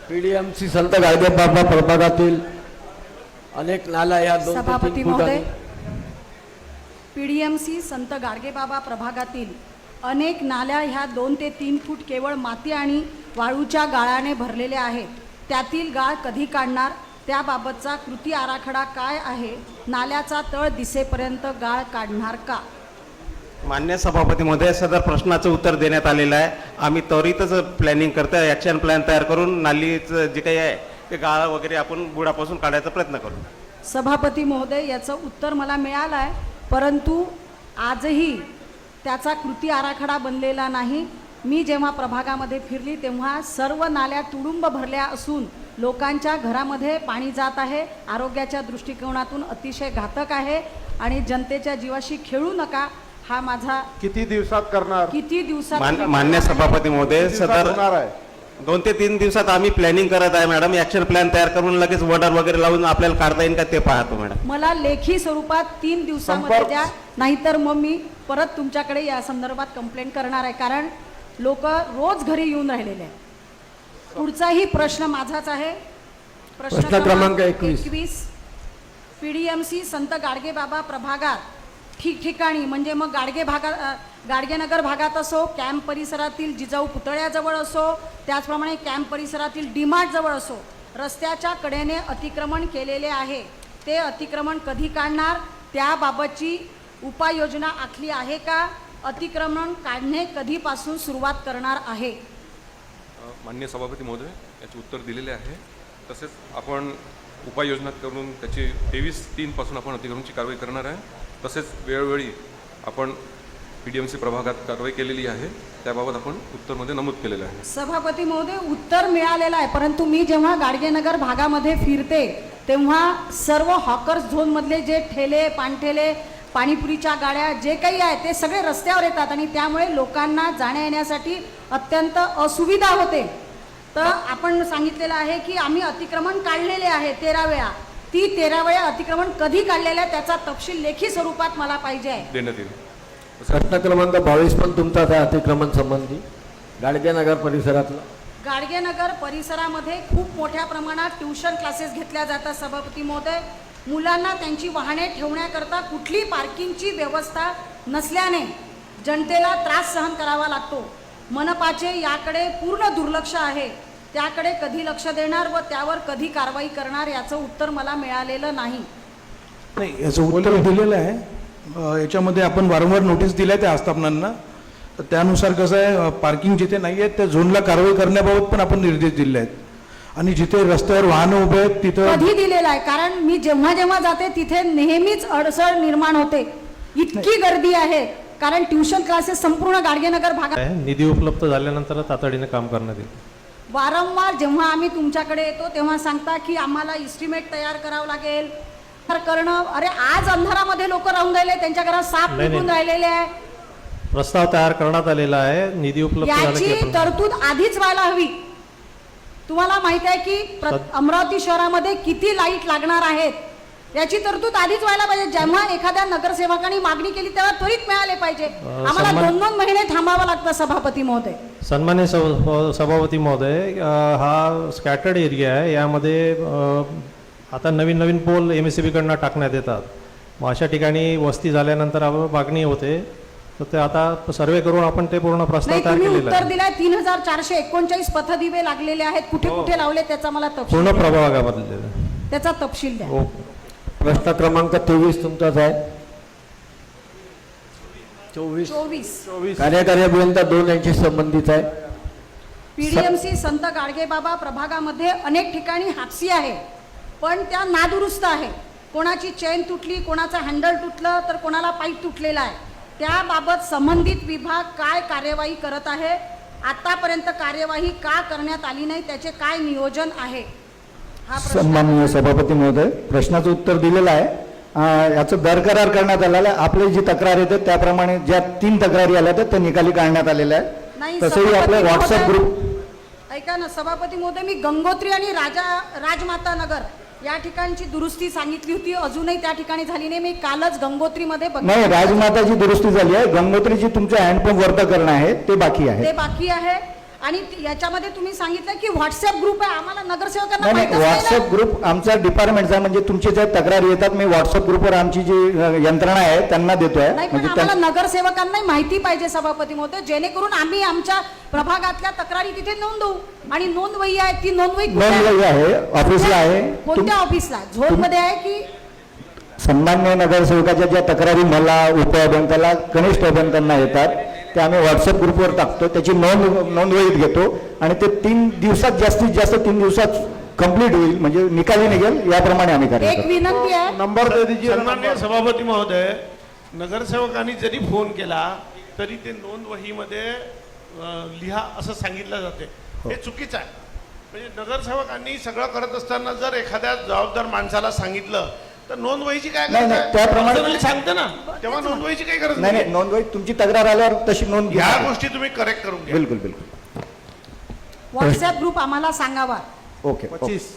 PDMC संत गाडगेबाबा प्रभागातील अनेक नाला या 2 ते 3 फुटांनी पीडीएमसी संत गाडगेबाबा प्रभागातील अनेक नाल्या ह्या 2 ते 3 फूट केवळ माती आणि वाळूच्या गाळाने भरलेल्या आहेत. त्यातील गाळ कधी काढणार, त्याबाबतचा कृती आराखडा काय आहे? नाल्याचा तळ दिसेपर्यंत गाळ काढणार का? मान्य सभापती महोदय, सदर प्रश्नाचं उत्तर देण्यात आलेलं आहे. आम्ही त्वरितच प्लॅनिंग करतोय, ॲक्शन प्लॅन तयार करून नालीचं जे काही आहे ते गाळ वगैरे आपण बुडापासून काढायचा प्रयत्न करू. सभापती महोदय, याचं उत्तर मला मिळालं आहे, परंतु आजही त्याचा कृती आराखडा बनलेला नाही. मी जेव्हा प्रभागामध्ये फिरली तेव्हा सर्व नाल्या तुडुंब भरल्या असून लोकांच्या घरामध्ये पाणी जात आहे. आरोग्याच्या दृष्टिकोनातून अतिशय घातक आहे आणि जनतेच्या जीवाशी खेळू नका हा माझा. किती दिवसात करणार? किती दिवसात मान्य सभापती महोदय, सदर होणार आहे? 2 ते 3 दिवसात आम्ही प्लॅनिंग करत आहे मॅडम. ॲक्शन प्लॅन तयार करून लगेच वॉर्डर वगैरे लावून आपल्याला काढता येईल का ते पाहतो मॅडम. मला लेखी स्वरूपात 3 दिवसामध्ये द्या, नाहीतर मग मी परत तुमच्याकडे या संदर्भात कंप्लेंट करणार आहे, कारण लोक रोज घरी येऊन राहिलेले आहे. पुढचाही प्रश्न माझाच आहे. प्रश्न क्रमांक 21. पीडीएमसी संत गाडगेबाबा प्रभागात ठिकठिकाणी म्हणजे मग गाडगेनगर भागात असो, कॅम्प परिसरातील जिजाऊ पुतळ्याजवळ असो, त्याचप्रमाणे कॅम्प परिसरातील डीमार्ट जवळ असो, रस्त्याच्या कडेने अतिक्रमण केलेले आहे. ते अतिक्रमण कधी काढणार, त्याबाबतची उपाययोजना आखली आहे का? अतिक्रमण काढणे कधीपासून सुरुवात करणार आहे? माननीय सभापती महोदय, याचे उत्तर दिलेले आहे. तसेच आपण उपाययोजना करून त्याची 23/3 पासून आपण अतिक्रमणाची कारवाई करणार आहे. तसेच वेळोवेळी आपण पीडीएमसी प्रभागात कारवाई केलेली आहे, त्याबाबत आपण उत्तरमध्ये नमूद केलेलं आहे. सभापती महोदय, उत्तर मिळालेलं आहे, परंतु मी जेव्हा गाडगेनगर भागामध्ये फिरते तेव्हा सर्व हॉकर्स झोनमधले जे ठेले, पानठेले, पाणीपुरीच्या गाड्या जे काही आहे ते सगळे रस्त्यावर येतात आणि त्यामुळे लोकांना जाण्या येण्यासाठी अत्यंत असुविधा होते. तर आपण सांगितलेलं आहे की आम्ही अतिक्रमण काढलेले आहे 13 वेळा. ती 13 वेळा अतिक्रमण कधी काढलेलं आहे त्याचा तपशील लेखी स्वरूपात मला पाहिजे आहे. देण्यात येईल. प्रश्न क्रमांक 22 पण तुमचाच आहे अतिक्रमण संबंधी गाडगेनगर परिसरातला. गाडगेनगर परिसरामध्ये खूप मोठ्या प्रमाणात ट्युशन क्लासेस घेतल्या जातात. सभापती महोदय, मुलांना त्यांची वाहने ठेवण्याकरता कुठली पार्किंगची व्यवस्था नसल्याने जनतेला त्रास सहन करावा लागतो. मनपाचे याकडे पूर्ण दुर्लक्ष आहे. त्याकडे कधी लक्ष देणार व त्यावर कधी कारवाई करणार याचं उत्तर मला मिळालेलं नाही. नाही, याचं उत्तर दिलेलं आहे. याच्यामध्ये आपण वारंवार नोटीस दिल्या त्या आस्थापनांना. तर त्यानुसार कसं आहे, पार्किंग जिथे नाही आहेत त्या झोनला कारवाई करण्याबाबत पण आपण निर्देश दिले आहेत. आणि जिथे रस्त्यावर वाहनं उभे आहेत तिथं कधी दिलेला आहे? कारण मी जेव्हा जेव्हा जाते तिथे नेहमीच अडसर निर्माण होते. इतकी गर्दी आहे कारण ट्युशन क्लासेस संपूर्ण गाडगेनगर भागात. निधी उपलब्ध झाल्यानंतर तातडीने काम करण्यात येईल. वारंवार जेव्हा आम्ही तुमच्याकडे येतो तेव्हा सांगता की आम्हाला इस्टिमेट तयार करावं लागेल करणं. अरे आज अंधारामध्ये लोक राहून राहिले, त्यांच्या घरात साप निघून राहिलेले आहे. प्रस्ताव तयार करण्यात आलेला आहे. निधी उपलब्ध याची तरतूद आधीच व्हायला हवी. तुम्हाला माहिती आहे की अमरावती शहरामध्ये किती लाईट लागणार आहेत, याची तरतूद आधीच व्हायला पाहिजे. जेव्हा एखाद्या नगरसेवकांनी मागणी केली तेव्हा त्वरित मिळाले पाहिजे. आम्हाला 2-2 महिने थांबावं लागतं. सभापती महोदय, सन्मान्य सभापती महोदय, हा स्कॅटर्ड एरिया आहे. यामध्ये आता नवीन नवीन पोल MSCB कडनं टाकण्यात येतात. मग अशा ठिकाणी वस्ती झाल्यानंतर मागणी होते. तर ते आता सर्वे करून आपण ते पूर्ण प्रस्ताव तयार केलेला आहे. उत्तर दिलाय 3439 पथदिवे लागलेले आहेत. कुठे कुठे लावले त्याचा मला तपशील, पूर्ण प्रभागाबद्दल त्याचा तपशील द्या. प्रश्न क्रमांक 23 तुमचाच आहे. 24 कार्यकारी अभियंता 2 यांची संबंधित आहे. पीडीएमसी संत गाडगेबाबा प्रभागामध्ये अनेक ठिकाणी हापसी आहे, पण त्या नादुरुस्त आहे. कोणाची चेन तुटली, कोणाचा हँडल तुटलं, तर कोणाला पाईप तुटलेला आहे. त्याबाबत संबंधित विभाग काय कार्यवाही करत आहे? आतापर्यंत कार्यवाही का करण्यात आली नाही, त्याचे काय नियोजन आहे? हा प्रश्न. सन्माननीय सभापती महोदय, प्रश्नाचं उत्तर दिलेलं आहे. याचं बरकरार करण्यात आलेलं आहे. आपली जी तक्रार येते त्याप्रमाणे ज्या 3 तक्रारी आल्या त्या निकाली काढण्यात आलेल्या नाही, आहे. तसंही आपले व्हॉट्सअप ग्रुप. ऐका ना सभापती महोदय, मी गंगोत्री आणि राजमाता नगर या ठिकाणची दुरुस्ती सांगितली होती, अजूनही त्या ठिकाणी झाली नाही. मी कालच गंगोत्रीमध्ये नाही, राजमाताची दुरुस्ती झाली आहे. गंगोत्रीची तुमचं हँडपंप वर्ध करणं आहे ते बाकी आहे. ते बाकी आहे. आणि याच्यामध्ये तुम्ही सांगितलं की व्हॉट्सअप ग्रुप आहे, आम्हाला नगरसेवकांना नाही माहीतच नाही, नाही व्हॉट्सअप ना. ग्रुप आमचा डिपार्टमेंटचा, म्हणजे तुमचे जे तक्रारी येतात मी व्हॉट्सअप ग्रुपवर आमची जी यंत्रणा आहे त्यांना देतोय. नाही पण म्हणजे आम्हाला नगरसेवकांना माहिती पाहिजे सभापती महोदय, जेणेकरून आम्ही आमच्या प्रभागातल्या तक्रारी तिथे नोंदवू. आणि नोंदवही आहे, ती नोंदवही कुठे आहे? नोंदवही आहे, ऑफिसला आहे. कोणत्या ऑफिसला? झोन मध्ये आहे की सन्मान्य नगरसेवकाच्या ज्या तक्रारी मला, उपअभियंत्याला, कनिष्ठ अभियंत्यांना येतात ते आम्ही व्हॉट्सअप ग्रुपवर टाकतो, त्याची नोंदवहीत घेतो आणि ते 3 दिवसात, जास्तीत जास्त 3 दिवसात कंप्लीट होईल, म्हणजे निकाली निघेल याप्रमाणे आम्ही कार्य एक करतो. विनंती आहे, नंबर दे दीजिए. सन्माननीय सभापती महोदय, नगरसेवकांनी जरी फोन केला तरी ते नोंदवहीमध्ये लिहा असं सांगितलं जाते. हे चुकीचं आहे. म्हणजे नगरसेवकांनी सगळं करत असताना जर एखाद्या जबाबदार माणसाला सांगितलं तर नोंदवहीची काय नाही, गरज नाही, आहे? त्याप्रमाणे- Personally सांगते ना, तेव्हा नोंदवहीची काही गरज नाही नाही. नाही, नोंदवही तुमची तक्रार आल्यावर तशी नोंद ह्या घेतो. गोष्टी तुम्ही करेक्ट करून घ्या. बिलकुल बिलकुल. व्हॉट्सअप ग्रुप आम्हाला सांगावा. ओके. 25